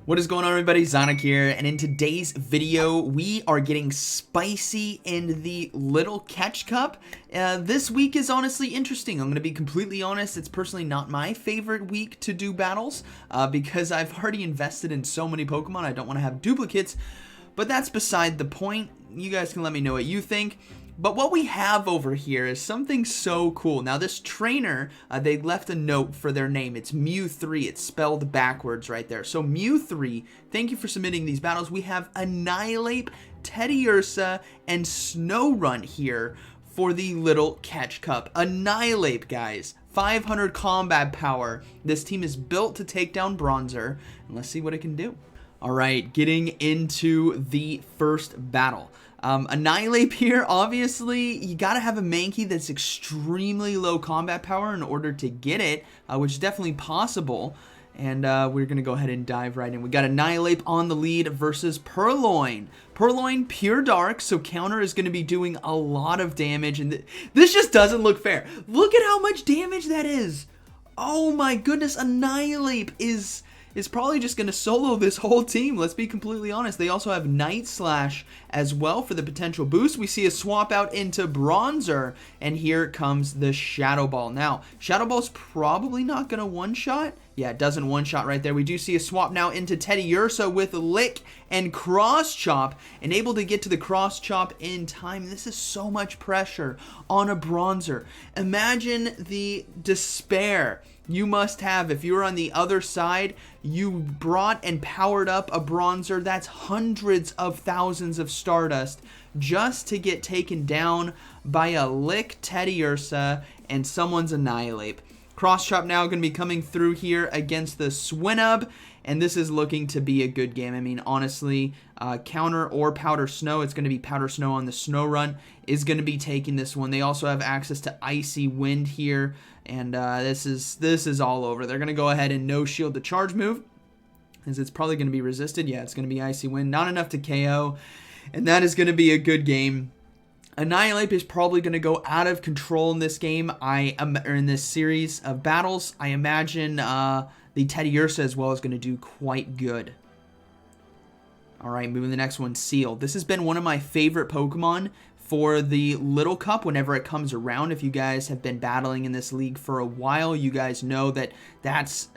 What is going on, everybody? ZyoniK here, and in today's video we are getting spicy in the Little Catch Cup. This week is honestly interesting. I'm going to be completely honest, it's personally not my favorite week to do battles because I've already invested in so many Pokemon. I don't want to have duplicates, but that's beside the point. You guys can let me know what you think. But what we have over here is something so cool. Now this trainer, they left a note for their name. It's Mew3. It's spelled backwards right there. So Mew3, thank you for submitting these battles. We have Annihilape, Teddiursa, and Snorunt here for the Little Catch Cup. Annihilape, guys. 500 combat power. This team is built to take down Bronzor. And let's see what it can do. Alright, getting into the first battle. Annihilape here, obviously, you gotta have a Mankey that's extremely low combat power in order to get it, which is definitely possible. And we're gonna go ahead and dive right in. We got Annihilape on the lead versus Purloin. Purloin, pure dark, so counter is gonna be doing a lot of damage, and this just doesn't look fair. Look at how much damage that is. Oh my goodness, Annihilape is probably just going to solo this whole team. Let's be completely honest. They also have Night Slash as well for the potential boost. We see a swap out into Bronzor, and here comes the Shadow Ball. Now, Shadow Ball's probably not going to one-shot. Yeah, it doesn't one-shot right there. We do see a swap now into Teddiursa with Lick and Cross Chop, and able to get to the Cross Chop in time. This is so much pressure on a Bronzor. Imagine the despair you must have if you were on the other side. You brought and powered up a Bronzor. That's hundreds of thousands of Stardust just to get taken down by a Lick Teddiursa and someone's Annihilape. Cross Chop now going to be coming through here against the Swinub, and this is looking to be a good game. I mean, honestly, counter or Powder Snow, it's going to be Powder Snow on the Snorunt, is going to be taking this one. They also have access to Icy Wind here, and this is all over. They're going to go ahead and no shield the charge move, as it's probably going to be resisted. Yeah, it's going to be Icy Wind, not enough to KO, and that is going to be a good game. Annihilape is probably going to go out of control in this game. Or in this series of battles. I imagine the Teddiursa as well is going to do quite good. Alright, moving to the next one, Seal. This has been one of my favorite Pokemon for the Little Cup whenever it comes around. If you guys have been battling in this league for a while, you guys know that that's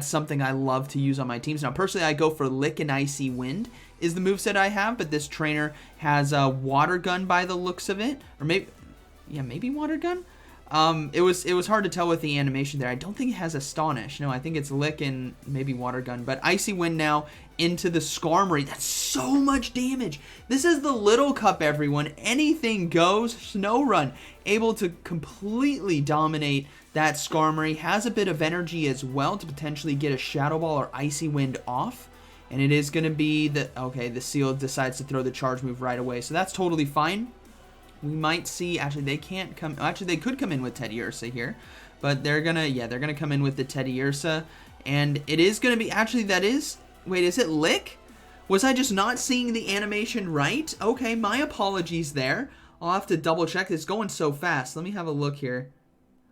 something I love to use on my teams. Now, personally, I go for Lick and Icy Wind is the moveset I have, but this trainer has a Water Gun by the looks of it. Or maybe Water Gun? It was hard to tell with the animation there. I don't think it has Astonish. No, I think it's Lick and maybe Water Gun. But Icy Wind now into the Skarmory. That's so much damage. This is the Little Cup, everyone. Anything goes. Snorunt able to completely dominate that Skarmory. Has a bit of energy as well to potentially get a Shadow Ball or Icy Wind off. And it is going to be the Seal decides to throw the charge move right away. So that's totally fine. We might see, actually they can't come, actually they could come in with Teddiursa here. But they're going to come in with the Teddiursa. And it is going to be, actually wait, is it Lick? Was I just not seeing the animation right? Okay, my apologies there. I'll have to double check. It's going so fast. Let me have a look here.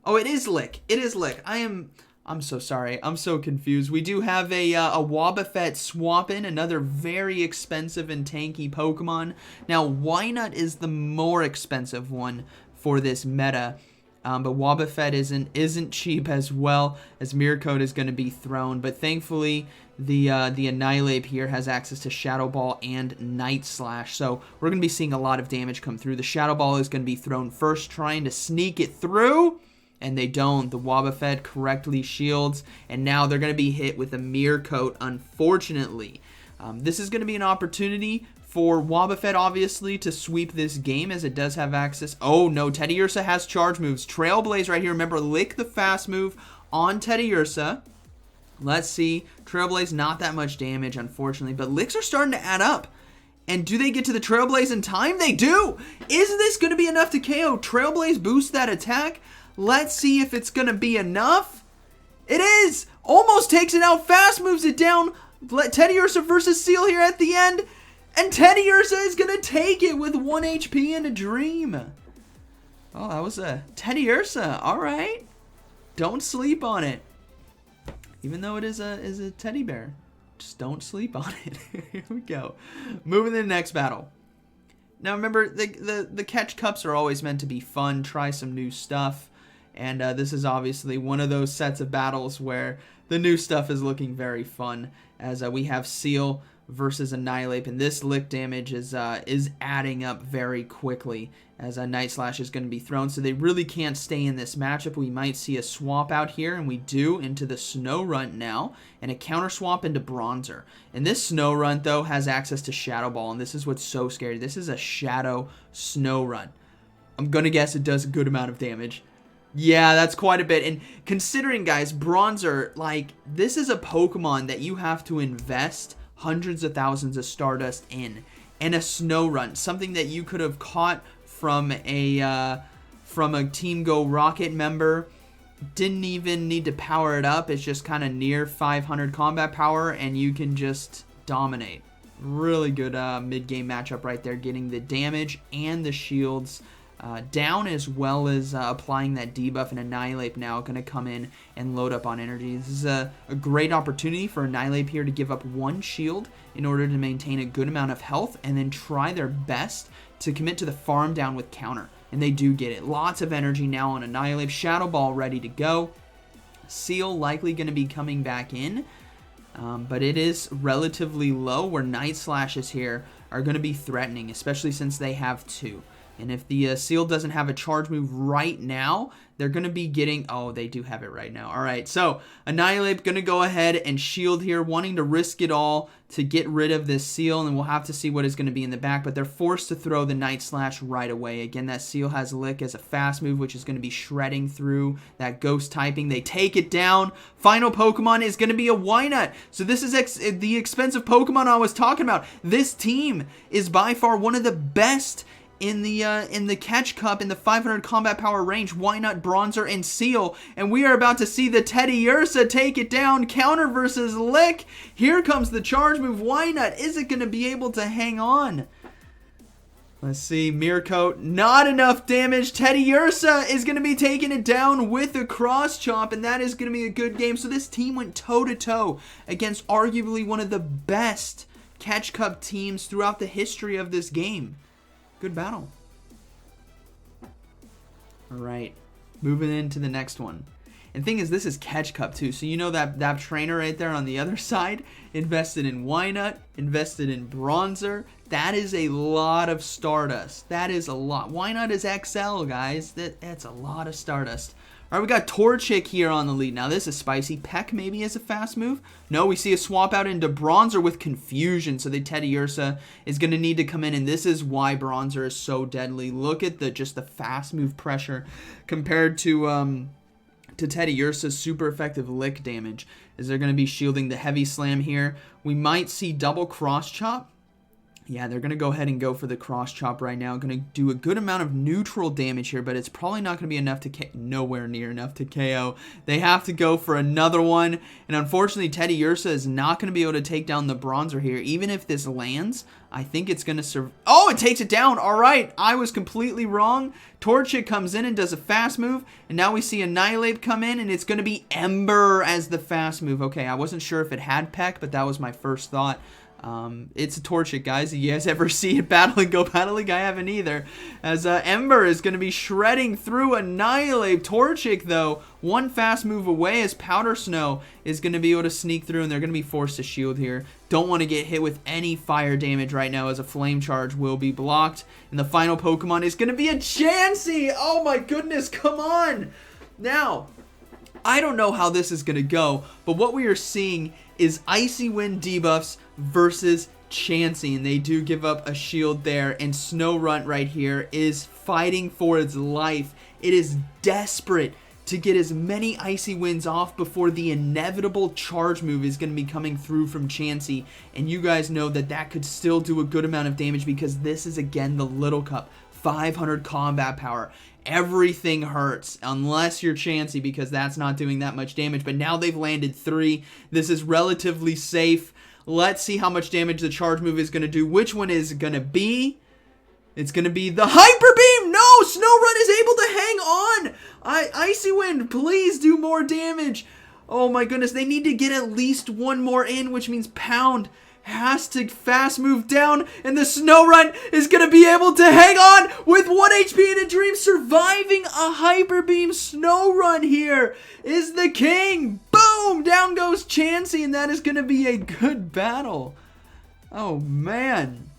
Oh, it is Lick. It is Lick. I'm so sorry. I'm so confused. We do have a Wobbuffet swap in, another very expensive and tanky Pokemon. Now, Wynut is the more expensive one for this meta, but Wobbuffet isn't cheap as well, as Mirror Coat is going to be thrown. But thankfully, the Annihilape here has access to Shadow Ball and Night Slash, so we're going to be seeing a lot of damage come through. The Shadow Ball is going to be thrown first, trying to sneak it through. And they don't. The Wobbuffet correctly shields. And now they're going to be hit with a Mirror Coat, unfortunately. This is going to be an opportunity for Wobbuffet, obviously, to sweep this game, as it does have access. Oh, no. Teddiursa has charge moves. Trailblaze right here. Remember, Lick the fast move on Teddiursa. Let's see. Trailblaze, not that much damage, unfortunately. But Licks are starting to add up. And do they get to the Trailblaze in time? They do! Is this going to be enough to KO? Trailblaze boost that attack. Let's see if it's going to be enough. It is! Almost takes it out. Fast moves it down. Teddiursa versus Seal here at the end. And Teddiursa is going to take it with 1 HP and a Dream. Oh, that was a Teddiursa. Alright. Don't sleep on it. Even though it is a teddy bear. Just don't sleep on it. Here we go. Moving to the next battle. Now remember, the catch cups are always meant to be fun, try some new stuff, and this is obviously one of those sets of battles where the new stuff is looking very fun, as we have Seal versus Annihilape, and this lick damage is adding up very quickly as a Night Slash is going to be thrown, so they really can't stay in this matchup. We might see a swap out here, and we do, into the Snow Runt now, and a counter swap into Bronzor. And this Snow Runt, though, has access to Shadow Ball, and this is what's so scary. This is a Shadow Snow Runt. I'm going to guess it does a good amount of damage. Yeah, that's quite a bit. And considering, guys, Bronzor, like, this is a Pokemon that you have to invest hundreds of thousands of Stardust in. And a Snow Runt, something that you could have caught from a Team Go Rocket member. Didn't even need to power it up. It's just kind of near 500 combat power, and you can just dominate. Really good mid-game matchup right there, getting the damage and the shields down, as well as applying that debuff. And Annihilape now going to come in and load up on energy. This is a great opportunity for Annihilape here to give up one shield in order to maintain a good amount of health, and then try their best to commit to the farm down with counter. And they do get it. Lots of energy now on Annihilape. Shadow Ball ready to go. Seal likely going to be coming back in, but it is relatively low, where Night Slashes here are going to be threatening, especially since they have two. And if the Seal doesn't have a charge move right now, they're going to be getting... Oh, they do have it right now. All right, so Annihilape going to go ahead and shield here, wanting to risk it all to get rid of this Seal, and we'll have to see what is going to be in the back, but they're forced to throw the Night Slash right away. Again, that Seal has Lick as a fast move, which is going to be shredding through that Ghost typing. They take it down. Final Pokemon is going to be a Wynaut. So this is the expensive Pokemon I was talking about. This team is by far one of the best in the Catch Cup in the 500 combat power range. Wynaut, Bronzor, and Seal, and we are about to see the Teddiursa take it down. Counter versus Lick. Here comes the charge move. Wynaut, is it going to be able to hang on? Let's see. Mirror Coat, not enough damage. Teddiursa is going to be taking it down with a Cross Chomp, and that is going to be a good game. So this team went toe-to-toe against arguably one of the best Catch Cup teams throughout the history of this game. Good battle. Alright, moving into the next one. And thing is, this is Catch Cup too, so you know that trainer right there on the other side invested in Wynaut, invested in Bronzor. That is a lot of Stardust. That is a lot. Wynaut is XL, guys. That's a lot of Stardust. Alright, we got Torchic here on the lead. Now, this is spicy. Peck maybe is a fast move. No, we see a swap out into Bronzor with Confusion. So the Teddiursa is going to need to come in, and this is why Bronzor is so deadly. Look at just the fast move pressure compared to Teddiursa's super effective lick damage. Is they're going to be shielding the Heavy Slam here. We might see double Cross Chop. Yeah, they're going to go ahead and go for the Cross Chop right now. Going to do a good amount of neutral damage here, but it's probably not going to be enough to nowhere near enough to KO. They have to go for another one, and unfortunately, Teddiursa is not going to be able to take down the Bronzor here. Even if this lands, I think it's going to survive. Oh, it takes it down. All right, I was completely wrong. Torchic comes in and does a fast move, and now we see Annihilape come in, and it's going to be Ember as the fast move. Okay, I wasn't sure if it had Peck, but that was my first thought. It's a Torchic, guys. You guys ever see it battling Go Battle League? I haven't either. As Ember is going to be shredding through Annihilape. Torchic, though, one fast move away, as Powder Snow is going to be able to sneak through, and they're going to be forced to shield here. Don't want to get hit with any fire damage right now, as a Flame Charge will be blocked. And the final Pokemon is going to be a Chansey. Oh my goodness, come on. Now, I don't know how this is going to go, but what we are seeing is Icy Wind debuffs versus Chansey, and they do give up a shield there, and Snow Runt right here is fighting for its life. It is desperate to get as many Icy Winds off before the inevitable charge move is going to be coming through from Chansey, and you guys know that could still do a good amount of damage, because this is, again, the Little Cup, 500 combat power. Everything hurts unless you're Chansey, because that's not doing that much damage. But now they've landed 3. This is relatively safe. Let's see how much damage the charge move is going to do. Which one is it going to be? It's going to be the Hyper Beam. No, Snow Runt is able to hang on. Icy Wind, please do more damage. Oh my goodness, they need to get at least one more in, which means Pound has to fast move down, and the Snorunt is going to be able to hang on with 1 HP and a Dream. Surviving a Hyper Beam. Snorunt here is the king. Boom! Down goes Chansey, and that is going to be a good battle. Oh, man.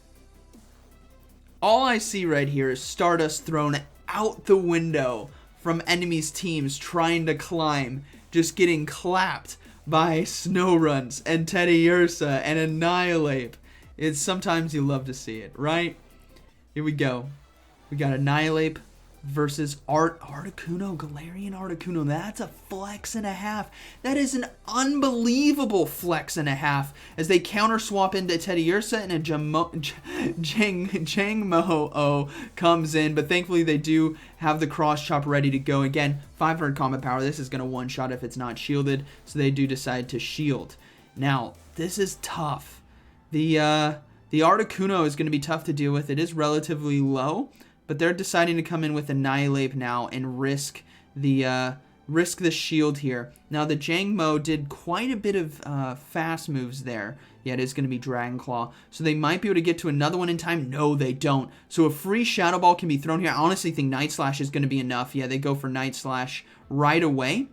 All I see right here is Stardust thrown out the window from enemies' teams trying to climb, just getting clapped by Snowrunts and Teddiursa and Annihilape. It's sometimes you love to see it, right? Here we go. We got Annihilape versus Articuno, Galarian Articuno. That's a flex and a half. That is an unbelievable flex and a half as they counter swap into Teddiursa, and a Jangmo-O comes in, but thankfully they do have the cross chop ready to go. Again, 500 combat power. This is going to one-shot if it's not shielded, so they do decide to shield. Now, this is tough. The Articuno is going to be tough to deal with. It is relatively low, but they're deciding to come in with Annihilape now and risk the shield here. Now, the Jangmo did quite a bit of fast moves there. Yeah, it is going to be Dragon Claw. So they might be able to get to another one in time. No, they don't. So a free Shadow Ball can be thrown here. I honestly think Night Slash is going to be enough. Yeah, they go for Night Slash right away.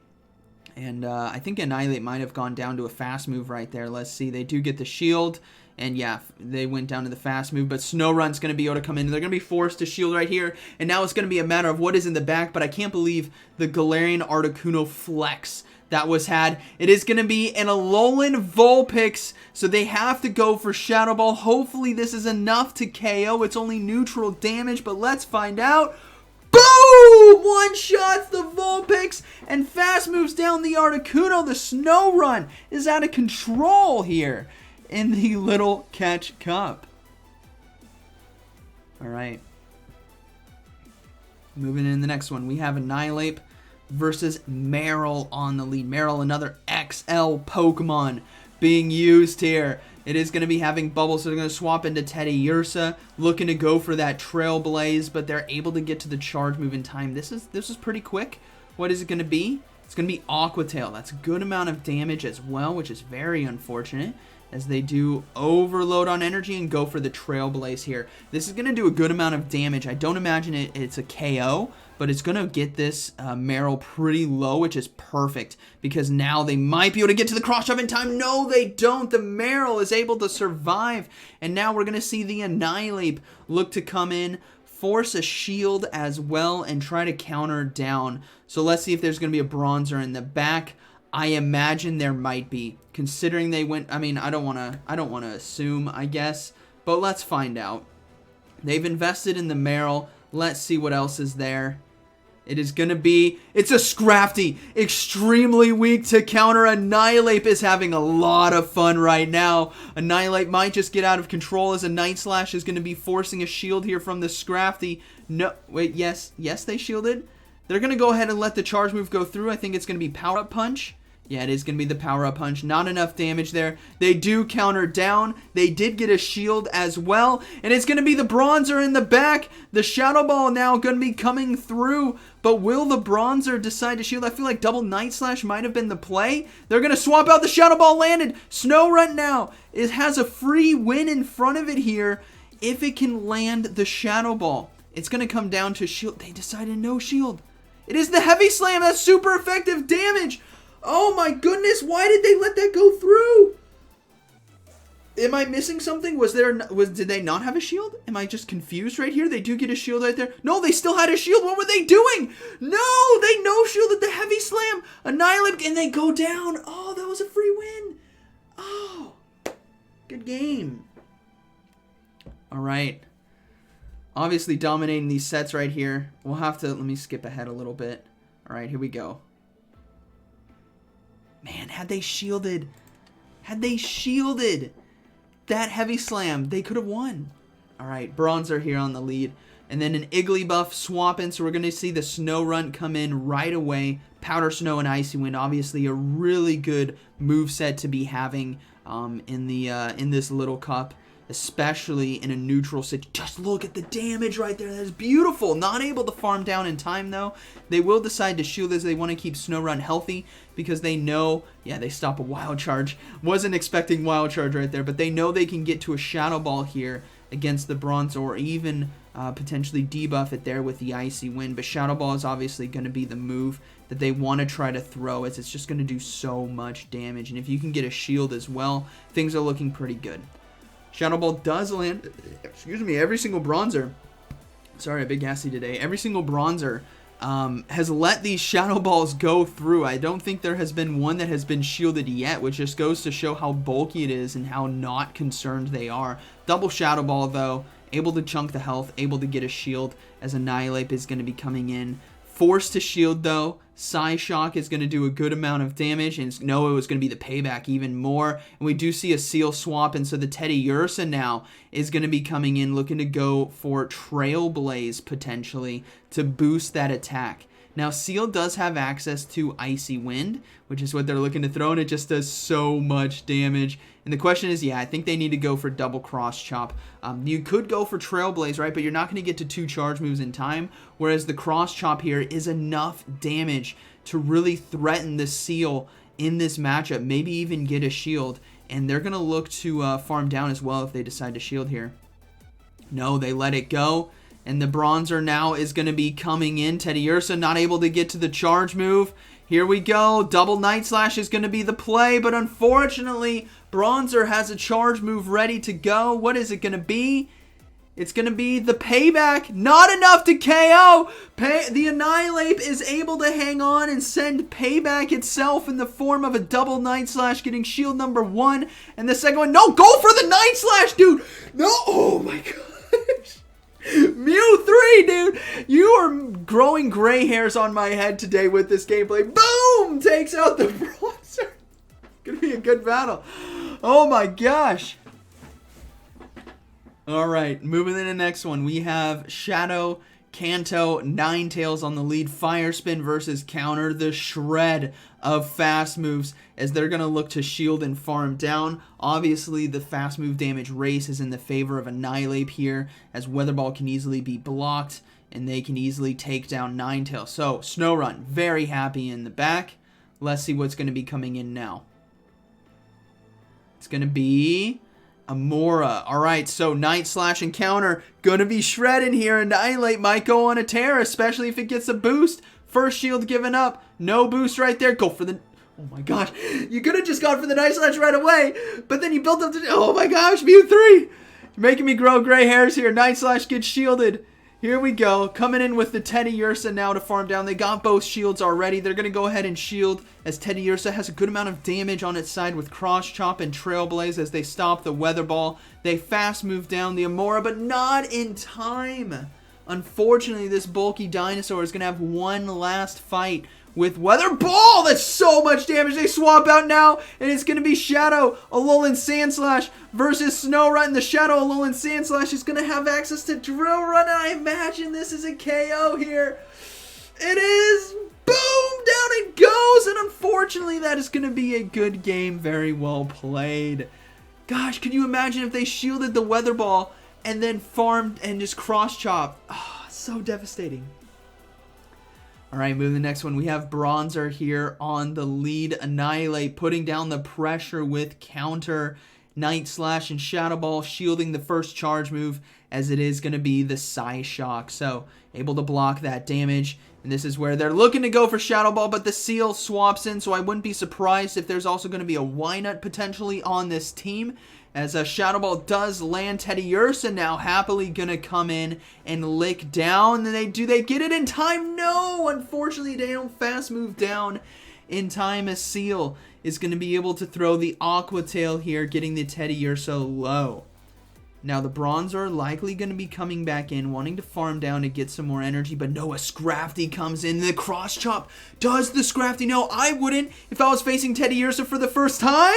And I think Annihilape might have gone down to a fast move right there. Let's see. They do get the shield. And yeah, they went down to the fast move, but Snorunt's going to be able to come in. They're going to be forced to shield right here, and now it's going to be a matter of what is in the back, but I can't believe the Galarian Articuno flex that was had. It is going to be an Alolan Vulpix, so they have to go for Shadow Ball. Hopefully this is enough to KO. It's only neutral damage, but let's find out. Boom! One-shots the Vulpix and fast moves down the Articuno. The Snorunt is out of control here in the Little Catch Cup. Alright. Moving in the next one, we have Annihilape versus Marill on the lead. Marill, another XL Pokemon being used here. It is going to be having Bubble, so they're going to swap into Teddiursa, looking to go for that Trailblaze, but they're able to get to the charge move in time. This is pretty quick. What is it going to be? It's going to be Aqua Tail. That's a good amount of damage as well, which is very unfortunate, as they do overload on energy and go for the Trailblaze here. This is going to do a good amount of damage. I don't imagine it's a KO, but it's going to get this Marill pretty low, which is perfect, because now they might be able to get to the cross chop in time. No, they don't. The Marill is able to survive, and now we're going to see the Annihilape look to come in, force a shield as well, and try to counter down. So let's see if there's going to be a Bronzor in the back. I imagine there might be, considering they went. I mean, I don't want to assume, I guess, but let's find out. They've invested in the Marill. Let's see what else is there. It is going to be, it's a Scrafty, extremely weak to counter. Annihilape is having a lot of fun right now. Annihilape might just get out of control, as a Night Slash is going to be forcing a shield here from the Scrafty. No, wait, yes, they shielded. They're going to go ahead and let the charge move go through. I think it's going to be Power Up Punch. Yeah, it is going to be the Power Up Punch. Not enough damage there. They do counter down. They did get a shield as well. And it's going to be the Bronzor in the back. The Shadow Ball now going to be coming through. But will the Bronzor decide to shield? I feel like double Night Slash might have been the play. They're going to swap out. The Shadow Ball landed. Snorunt now has a free win in front of it here. If it can land the Shadow Ball, it's going to come down to shield. They decided no shield. It is the Heavy Slam. That's super effective damage. Oh my goodness, why did they let that go through? Am I missing something? Did they not have a shield? Am I just confused right here? They do get a shield right there. No, they still had a shield. What were they doing? No, they no-shielded the Heavy Slam. Annihilape, and they go down. Oh, that was a free win. Oh, good game. All right. Obviously dominating these sets right here. We'll have to, let me skip ahead a little bit. All right, here we go. Man, had they shielded that Heavy Slam, they could have won. All right, Bronzor here on the lead. And then an Igglybuff swap in, so we're going to see the Snorunt come in right away. Powder Snow and Icy Wind, obviously a really good moveset to be having in this little cup. especially in a neutral situation. Just look at the damage right there. That is beautiful. Not able to farm down in time, though. They will decide to shield as they want to keep Snorunt healthy because they know, yeah, they stop a Wild Charge. Wasn't expecting Wild Charge right there, but they know they can get to a Shadow Ball here against the Bronzor, or even potentially debuff it there with the Icy Wind. But Shadow Ball is obviously going to be the move that they want to try to throw, as it's just going to do so much damage. And if you can get a shield as well, things are looking pretty good. Shadow Ball does land, excuse me, every single Bronzor. Sorry, a bit gassy today. Every single Bronzor has let these Shadow Balls go through. I don't think there has been one that has been shielded yet, which just goes to show how bulky it is and how not concerned they are. Double Shadow Ball, though, able to chunk the health, able to get a shield, as Annihilape is going to be coming in. Forced to shield, though. Psyshock is going to do a good amount of damage, and Noah was going to be the payback even more. And we do see a Seal swap, and so the Teddiursa now is going to be coming in, looking to go for Trailblaze, potentially, to boost that attack. Now, Seal does have access to Icy Wind, which is what they're looking to throw, and it just does so much damage. And the question is, yeah, I think they need to go for double Cross Chop. You could go for Trailblaze, right, but you're not going to get to 2 charge moves in time, whereas the Cross Chop here is enough damage to really threaten the Seal in this matchup, maybe even get a shield. And they're going to look to farm down as well if they decide to shield here. No, they let it go. And the Bronzor now is going to be coming in. Teddiursa not able to get to the charge move. Here we go. Double Night Slash is going to be the play. But unfortunately, Bronzor has a charge move ready to go. What is it going to be? It's going to be the payback. Not enough to KO. The Annihilape is able to hang on and send payback itself in the form of a double Night Slash, getting shield number 1. And the second one, no, go for the Night Slash, dude. No, oh my gosh. Mew 3, dude! You are growing gray hairs on my head today with this gameplay. Boom! Takes out the Bronzor. Gonna be a good battle. Oh my gosh. Alright, moving to the next one. We have Shadow, Kanto, Ninetales on the lead. Fire Spin versus Counter, the shred of fast moves, as they're going to look to shield and farm down. Obviously, the fast move damage race is in the favor of Annihilape here, as Weather Ball can easily be blocked, and they can easily take down Ninetales. So, Snorunt, very happy in the back. Let's see what's going to be coming in now. It's going to be Amora. Alright, so Night Slash and Counter going to be shredding here. Annihilape might go on a tear, especially if it gets a boost. First shield given up. No boost right there. Go for the... Oh my gosh. You could have just gone for the Night Slash right away, but then you built up to... Oh my gosh, Mew 3. You're making me grow gray hairs here. Night Slash gets shielded. Here we go. Coming in with the Teddiursa now to farm down. They got both shields already. They're going to go ahead and shield, as Teddiursa has a good amount of damage on its side with Cross Chop and Trailblaze as they stop the Weather Ball. They fast move down the Amora, but not in time. Unfortunately, this bulky dinosaur is going to have one last fight with Weather Ball. That's so much damage. They swap out now, and it's going to be Shadow, Alolan Sandslash versus Snorunt. And the Shadow Alolan Sandslash is going to have access to Drill Run, and I imagine this is a KO here. It is. Boom! Down it goes, and unfortunately, that is going to be a good game. Very well played. Gosh, can you imagine if they shielded the Weather Ball and then farmed and just cross-chop? Oh, so devastating. Alright, moving to the next one. We have Bronzor here on the lead. Annihilape putting down the pressure with Counter, Night Slash, and Shadow Ball shielding the first charge move, as it is going to be the Psyshock. So, able to block that damage. And this is where they're looking to go for Shadow Ball, but the Seal swaps in, so I wouldn't be surprised if there's also going to be a Wynut potentially on this team. As a Shadow Ball does land, Teddiursa now happily going to come in and lick down. And they get it in time? No! Unfortunately, they don't fast move down in time, as Seal is going to be able to throw the Aqua Tail here, getting the Teddiursa low. Now, the Bronzor likely going to be coming back in, wanting to farm down to get some more energy, but no, a Scrafty comes in. The Cross Chop does the Scrafty. No, I wouldn't if I was facing Teddiursa for the first time.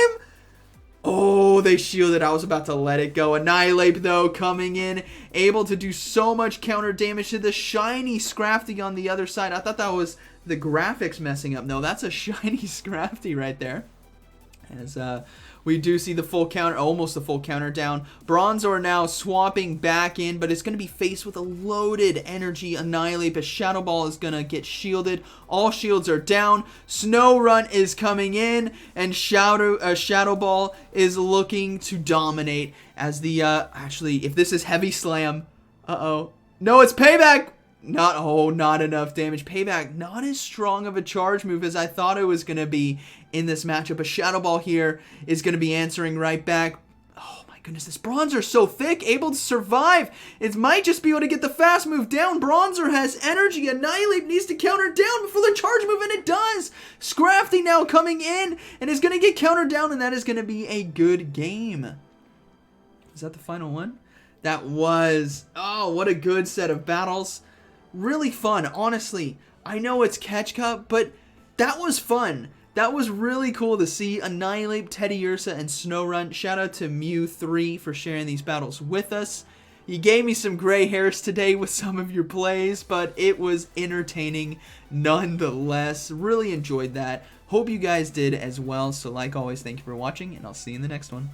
Oh, they shielded. I was about to let it go. Annihilape, though, coming in, able to do so much counter damage to the shiny Scrafty on the other side. I thought that was the graphics messing up. No, that's a shiny Scrafty right there. As We do see the full counter, almost the full counter down. Bronzor now swapping back in, but it's going to be faced with a loaded energy Annihilape. A Shadow Ball is going to get shielded. All shields are down. Snorunt is coming in, and Shadow Ball is looking to dominate as the, actually, if this is Heavy Slam, no, it's Payback. Not enough damage. Payback, not as strong of a charge move as I thought it was going to be in this matchup. A Shadow Ball here is going to be answering right back. Oh my goodness, this Bronzor is so thick, able to survive. It might just be able to get the fast move down. Bronzor has energy. Annihilape needs to counter down before the charge move, and it does. Scrafty now coming in and is going to get countered down, and that is going to be a good game. Is that the final one? That was. Oh, what a good set of battles. Really fun, honestly. I know it's Catch Cup, but that was fun. That was really cool to see. Annihilape, Teddiursa, and Snorunt. Shout out to Mew3 for sharing these battles with us. You gave me some gray hairs today with some of your plays, but it was entertaining nonetheless. Really enjoyed that. Hope you guys did as well. So like always, thank you for watching, and I'll see you in the next one.